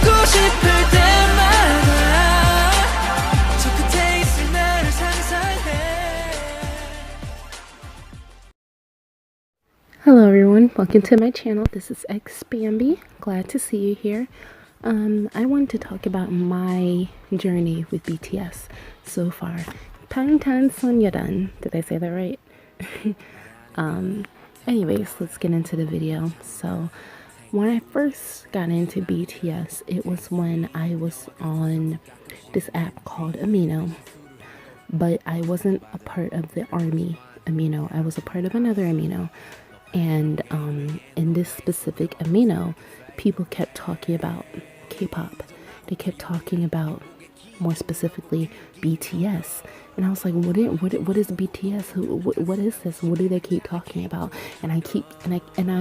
싶을 때마다 저 끝에 있을 나를 상상해. Hello everyone, welcome to my channel. This is Xbambi. Glad to see you here. I wanted to talk about my journey with BTS so far. Tangtan Sonyedan. Did I say that right? Anyways, let's get into the video. So, when I first got into BTS, it was when I was on this app called Amino. But I wasn't a part of the army Amino. I was a part of another Amino. And in this specific Amino, people kept talking about K-pop. They kept talking about, more specifically, BTS. And I was like, what is BTS? What is this? What do they keep talking about? And I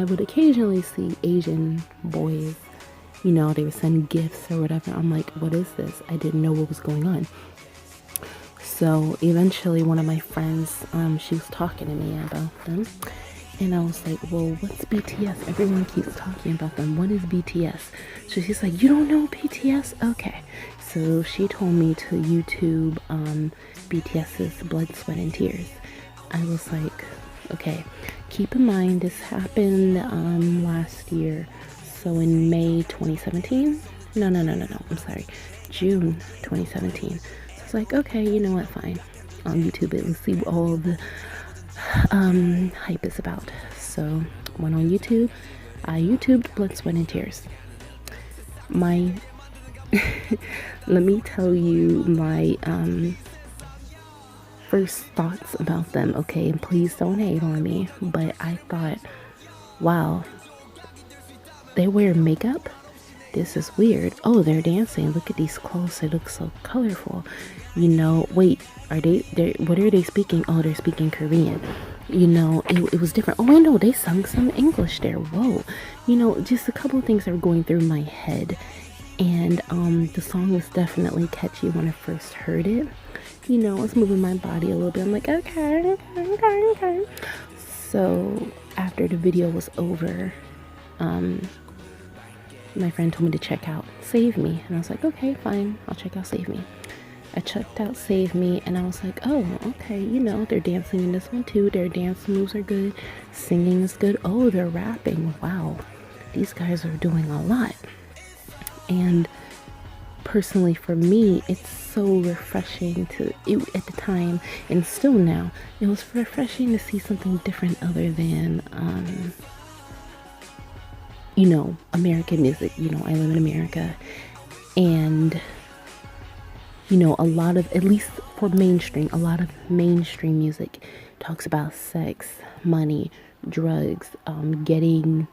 would occasionally see Asian boys, you know, they would send gifts or whatever. I'm like, what is this? I didn't know what was going on. So eventually one of my friends, she was talking to me about them. And I was like, well, what's BTS? Everyone keeps talking about them. What is BTS? So she's like, you don't know BTS? Okay. So she told me to YouTube BTS's Blood, Sweat, and Tears. I was like, okay. Keep in mind, this happened last year. So in May 2017? No. I'm sorry. June 2017. So I was like, okay, you know what? Fine. I'll YouTube it and see what all the hype is about. So went on YouTube. I YouTubed Blood, Sweat, and Tears. Let me tell you my first thoughts about them, okay? And please don't hate on me, but I thought, wow, they wear makeup? This is weird. Oh, they're dancing. Look at these clothes. They look so colorful. You know, wait, what are they speaking? Oh, they're speaking Korean. You know, it was different. Oh, I know, they sung some English there. Whoa. You know, just a couple of things that were going through my head. And the song was definitely catchy when I first heard it. You know, I was moving my body a little bit. I'm like, okay. So after the video was over, my friend told me to check out Save Me. And I was like, okay, fine. I'll check out Save Me. I checked out Save Me and I was like, oh, okay, you know, they're dancing in this one too. Their dance moves are good. Singing is good. Oh, they're rapping. Wow. These guys are doing a lot. And personally for me, it's so refreshing at the time and still now, it was refreshing to see something different other than, you know, American music. You know, I live in America and, you know, a lot of, at least for mainstream, a lot of mainstream music talks about sex, money, drugs, getting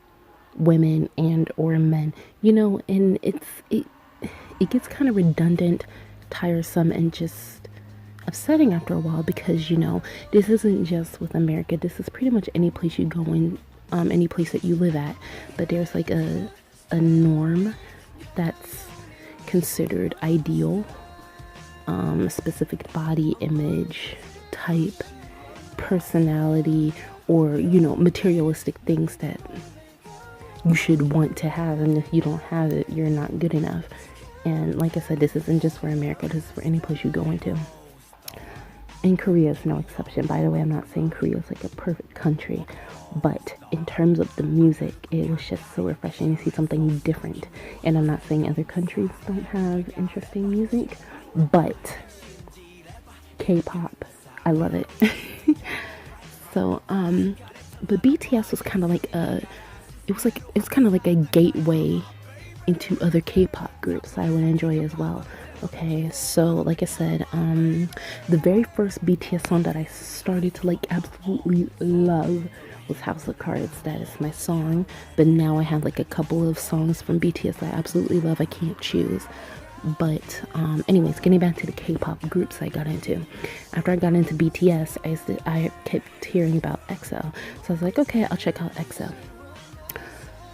women and or men, you know, and it gets kind of redundant, tiresome, and just upsetting after a while because, you know, this isn't just with America. This is pretty much any place you go in, any place that you live at, but there's like a norm that's considered ideal, specific body image type, personality, or, you know, materialistic things that you should want to have, and if you don't have it, you're not good enough. And like I said, this isn't just for America, this is for any place you go into. And Korea is no exception. By the way, I'm not saying Korea is like a perfect country, but in terms of the music, it was just so refreshing to see something different. And I'm not saying other countries don't have interesting music, but K-pop, I love it. So, but BTS was kind of like it's kind of like a gateway into other K-pop groups I would enjoy as well. Okay, so like I said, the very first BTS song that I started to like absolutely love was House of Cards. That is my song, but now I have like a couple of songs from BTS that I absolutely love. I can't choose. But anyways, getting back to the K-pop groups I got into. After I got into BTS, I kept hearing about EXO. So I was like, okay, I'll check out EXO.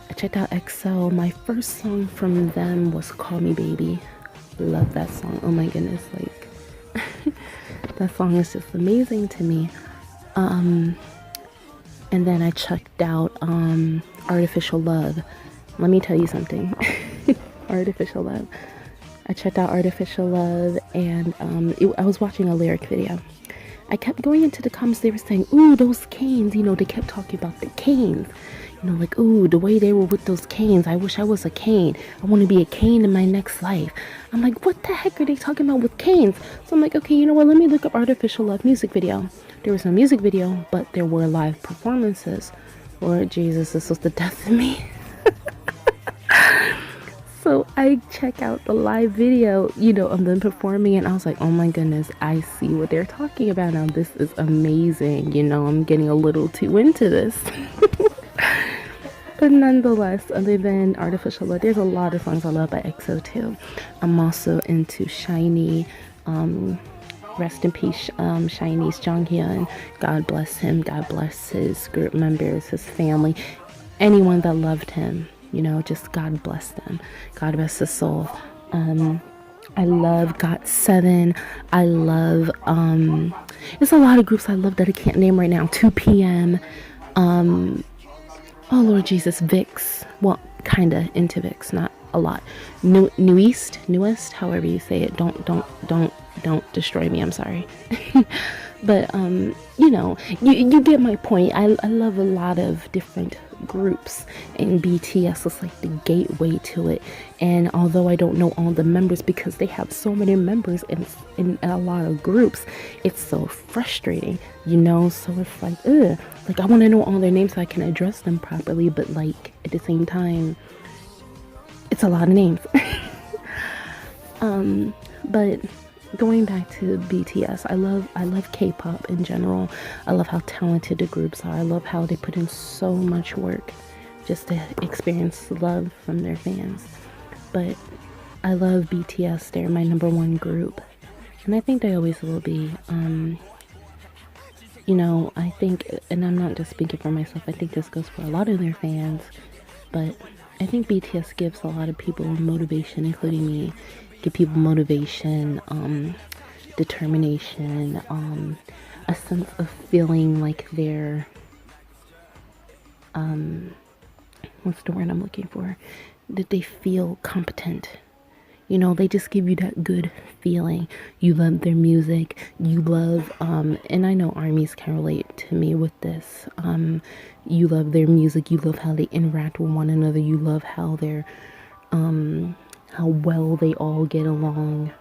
I checked out EXO. My first song from them was Call Me Baby. Love that song. Oh my goodness, like that song is just amazing to me. And then I checked out Artificial Love. Let me tell you something. Artificial Love. I checked out Artificial Love, and I was watching a lyric video. I kept going into the comments. They were saying, "Ooh, those canes." You know, they kept talking about the canes. You know, like, "Ooh, the way they were with those canes. I wish I was a cane. I want to be a cane in my next life." I'm like, what the heck are they talking about with canes? So I'm like, okay, you know what? Let me look up Artificial Love music video. There was no music video, but there were live performances. Lord Jesus, this was the death of me. So I check out the live video, you know, of them performing, and I was like, oh my goodness, I see what they're talking about now. This is amazing. You know, I'm getting a little too into this. But nonetheless, other than Artificial Love, there's a lot of songs I love by EXO too. I'm also into SHINee. Rest in peace, SHINee's Jonghyun. God bless him. God bless his group members, his family, anyone that loved him. You know, just God bless them. God bless his soul. I love GOT7. I love, there's a lot of groups I love that I can't name right now. 2 p.m. Oh Lord Jesus, VIX. Well, kinda into VIX, not a lot. Newest, however you say it. Don't destroy me. I'm sorry. But you know, you get my point. I love a lot of different groups, and BTS is like the gateway to it. And although I don't know all the members because they have so many members in a lot of groups, it's so frustrating, you know. So it's like, ugh, like I want to know all their names so I can address them properly, but like at the same time, it's a lot of names. But going back to BTS, I love K-pop in general. I love how talented the groups are. I love how they put in so much work just to experience love from their fans. But I love BTS. They're my number one group, and I think they always will be. You know, I think, and I'm not just speaking for myself, I think this goes for a lot of their fans, but I think BTS gives a lot of people motivation, including me. Give people motivation, determination, a sense of feeling like they're, what's the word I'm looking for? That they feel competent. You know, they just give you that good feeling. You love their music. You love, and I know ARMYs can relate to me with this. You love their music. You love how they interact with one another. You love how they're, how well they all get along,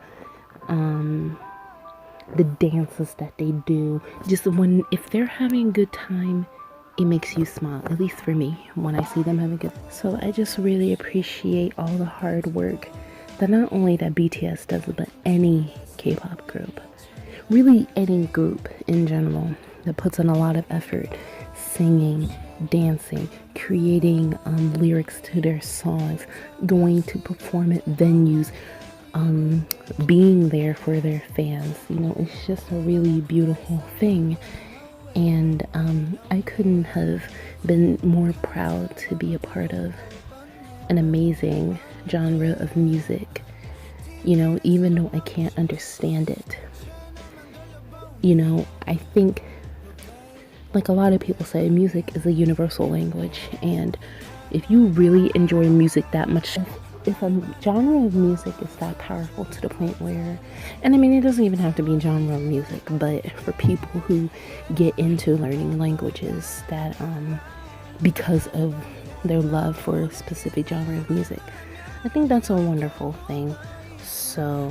the dances that they do. Just if they're having a good time, it makes you smile, at least for me, when I see them having good. So I just really appreciate all the hard work that not only that BTS does, but any K-pop group, really any group in general, that puts in a lot of effort, singing, dancing, creating lyrics to their songs, going to perform at venues, being there for their fans. You know, it's just a really beautiful thing. And I couldn't have been more proud to be a part of an amazing genre of music. You know, even though I can't understand it, you know, I think, like a lot of people say, music is a universal language. And if you really enjoy music that much, if a genre of music is that powerful to the point where, and I mean, it doesn't even have to be genre of music, but for people who get into learning languages that, because of their love for a specific genre of music, I think that's a wonderful thing. So,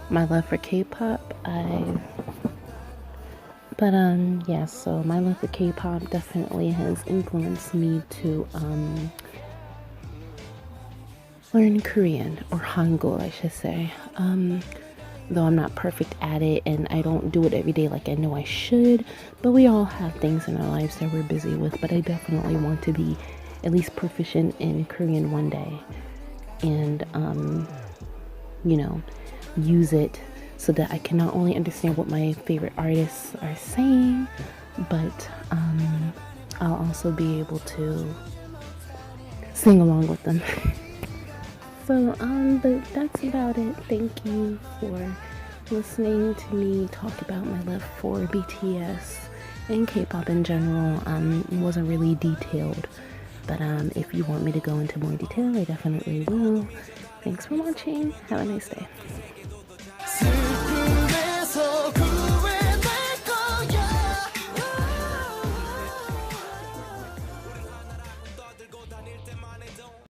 my love for K-pop, yeah, so my love for K-pop definitely has influenced me to, learn Korean, or Hangul, I should say. Though I'm not perfect at it, and I don't do it every day like I know I should, but we all have things in our lives that we're busy with. But I definitely want to be at least proficient in Korean one day, and you know, use it so that I can not only understand what my favorite artists are saying, but I'll also be able to sing along with them. So, but that's about it. Thank you for listening to me talk about my love for BTS and K-pop in general. It wasn't really detailed, But if you want me to go into more detail, I definitely will. Thanks for watching. Have a nice day.